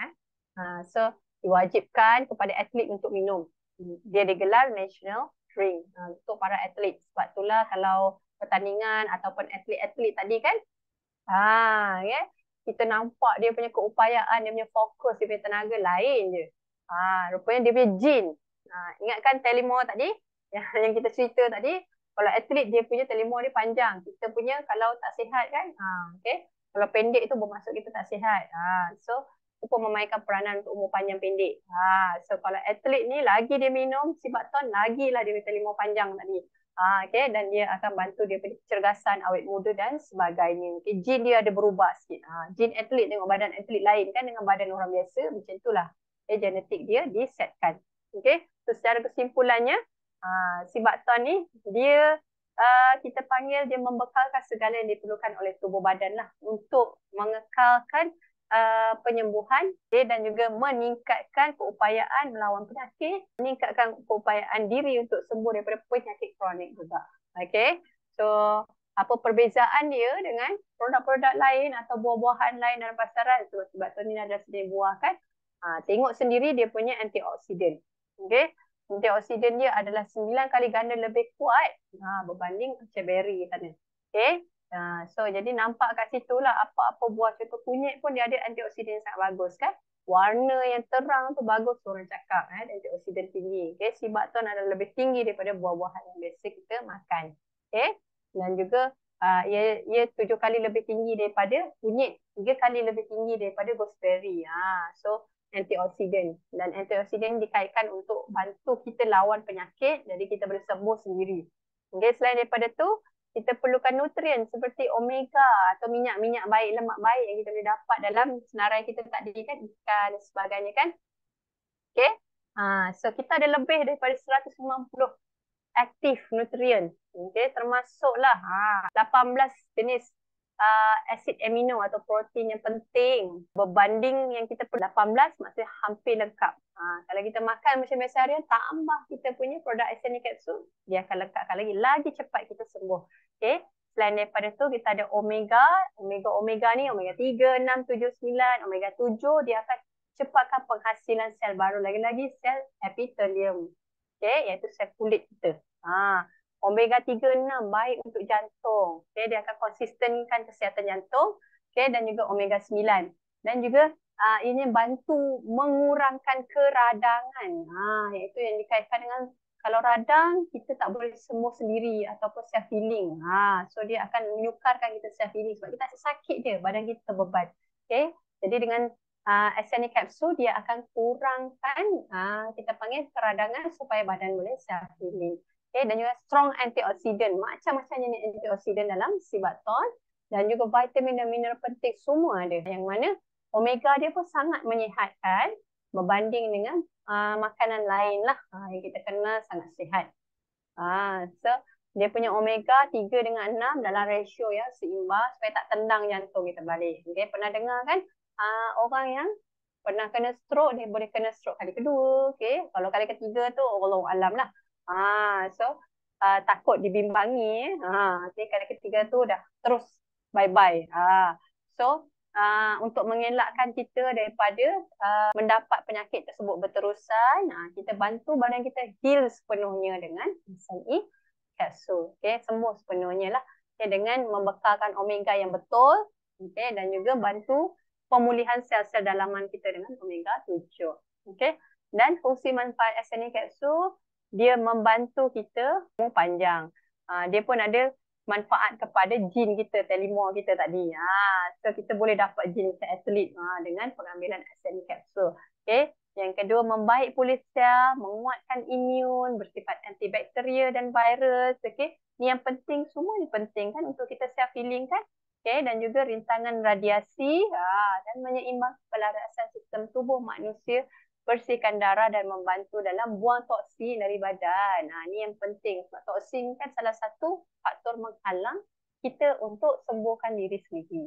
[SPEAKER 1] So, diwajibkan kepada atlet untuk minum. Dia digelar national drink untuk para atlet. Sebab itulah kalau pertandingan ataupun atlet-atlet tadi kan, okay? Kita nampak dia punya keupayaan, dia punya fokus, dia punya tenaga lain je. Rupanya dia punya jin. Ingatkan telimo tadi, yang kita cerita tadi, kalau atlet dia punya telimo dia panjang. Kita punya kalau tak sihat kan, okay? Kalau pendek tu bermaksud kita tak sihat. So, itu pun memainkan peranan untuk umur panjang pendek. So, kalau atlet ni lagi dia minum Sibaton, lagilah dia punya telimo panjang tadi. Okay, dan dia akan bantu dia punya kecergasan, awet muda dan sebagainya. Okay, jin dia ada berubah sikit. Jin atlet tengok badan atlet lain kan dengan badan orang biasa, macam itulah. Okay, genetik dia disetkan. Okay, so secara kesimpulannya, Sibaton ni dia kita panggil dia membekalkan segala yang diperlukan oleh tubuh badan lah untuk mengekalkan penyembuhan dan juga meningkatkan keupayaan melawan penyakit, meningkatkan keupayaan diri untuk sembuh daripada penyakit kronik juga. Okay, so apa perbezaan dia dengan produk-produk lain atau buah-buahan lain dalam pasaran? Sebab ni ada sejenis buah kan, tengok sendiri dia punya antioksidan. Okay, antioksidan dia adalah 9 kali ganda lebih kuat berbanding berry tadi. Okay, so jadi nampak kat situ lah apa-apa buah, contoh kunyit pun dia ada antioksidan yang sangat bagus kan. Warna yang terang tu bagus orang cakap, antioksidan tinggi. Okay, Sibaton adalah lebih tinggi daripada buah-buahan yang biasa kita makan. Okay, dan juga ia 7 kali lebih tinggi daripada kunyit, 3 kali lebih tinggi daripada gooseberry. So antioksidan, dan antioksidan dikaitkan untuk bantu kita lawan penyakit, jadi kita boleh sembuh sendiri. Okay, selain daripada tu, kita perlukan nutrien seperti omega atau minyak-minyak baik, lemak baik yang kita boleh dapat dalam senarai kita tadi kan, ikan dan sebagainya kan. Okay, so kita ada lebih daripada 190 aktif nutrien. Okay, termasuklah 18 jenis asid amino atau protein yang penting berbanding yang kita perlu 18, maksudnya hampir lengkap. Kalau kita makan macam biasa harian, tambah kita punya produk SNE capsule, dia akan lengkapkan lagi cepat kita sembuh. Okay, selain daripada tu kita ada omega ni, omega 3, 6, 7, 9, omega 7 dia akan cepatkan penghasilan sel baru, lagi-lagi sel epithelium, okay, iaitu sel kulit kita. Omega 3, 6 baik untuk jantung. Okay, dia akan konsistenkan kesihatan jantung. Okay, dan juga omega 9. Dan juga ini bantu mengurangkan keradangan. Iaitu yang dikaitkan dengan kalau radang, kita tak boleh sembuh sendiri ataupun self healing. So dia akan menyukarkan kita self healing sebab kita sakit je, badan kita terbeban. Okay, jadi dengan SNE capsule dia akan kurangkan kita panggil keradangan supaya badan boleh self healing. Okay, dan juga strong antioksidan, macam-macam jenis antioksidan dalam Sibaton, dan juga vitamin dan mineral penting semua ada. Yang mana omega dia pun sangat menyihatkan berbanding dengan makanan lain lah yang kita kenal sangat sihat. So dia punya omega 3 dengan 6 dalam ratio yang seimbang supaya tak tendang jantung kita balik. Okay, pernah dengar kan orang yang pernah kena stroke, dia boleh kena stroke kali kedua. Okay, kalau kali ketiga tu Allah alam lah. So takut dibimbangi. Okay, kali ketiga tu dah terus bye-bye. So untuk mengelakkan kita daripada mendapat penyakit tersebut berterusan, kita bantu badan kita heal sepenuhnya dengan SNE kapsul. Okay, sembuh sepenuhnya lah. Okay, dengan membekalkan omega yang betul, okay, dan juga bantu pemulihan sel-sel dalaman kita dengan omega 7. Okay, dan fungsi manfaat SNE kapsul, dia membantu kita umur panjang. Dia pun ada manfaat kepada jin kita, telomere kita tadi. So kita boleh dapat jin atlet dengan pengambilan SNE kapsul. Okay. Yang kedua, membaik pulih sel, menguatkan imun, bersifat antibakteria dan virus. Okay. Ini yang penting, semua ni penting kan untuk kita self healing kan. Okay. Dan juga rintangan radiasi dan menyeimbang pelarasan sistem tubuh manusia, bersihkan darah dan membantu dalam buang toksin dari badan. Ini yang penting. Sebab toksin kan salah satu faktor menghalang kita untuk sembuhkan diri sendiri.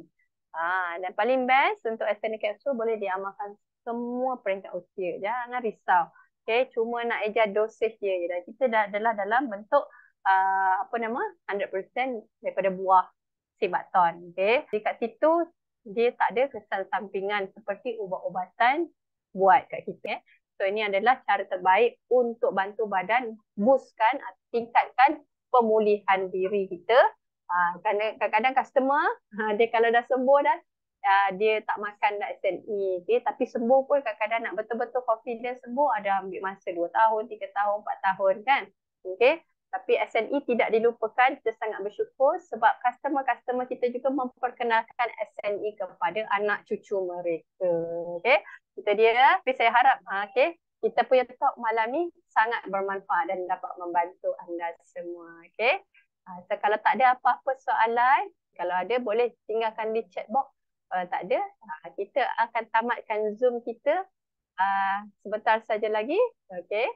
[SPEAKER 1] Dan paling best untuk SNE kapsul boleh diamalkan semua peringkat usia. Jangan risau. Okay, cuma nak eja dosis dia je. Dan kita adalah dalam bentuk 100% daripada buah sibaton. Okay. Di kat situ dia tak ada kesan sampingan seperti ubat-ubatan buat kat kita. So ini adalah cara terbaik untuk bantu badan boostkan, tingkatkan pemulihan diri kita. Kerana kadang-kadang customer dia kalau dah sembuh dah, dia tak makan dah SNE, okay? Tapi sembuh pun kadang-kadang nak betul-betul confident sembuh ada ambil masa 2 tahun, 3 tahun, 4 tahun kan. Okay? Tapi SNE tidak dilupakan, kita sangat bersyukur sebab customer-customer kita juga memperkenalkan SNE kepada anak cucu mereka. Okay? Itu dia. Tapi saya harap okay, kita punya talk malam ni sangat bermanfaat dan dapat membantu anda semua. Okay? So kalau tak ada apa-apa soalan, kalau ada boleh tinggalkan di chat box. Kalau tak ada, kita akan tamatkan Zoom kita sebentar saja lagi. Okay.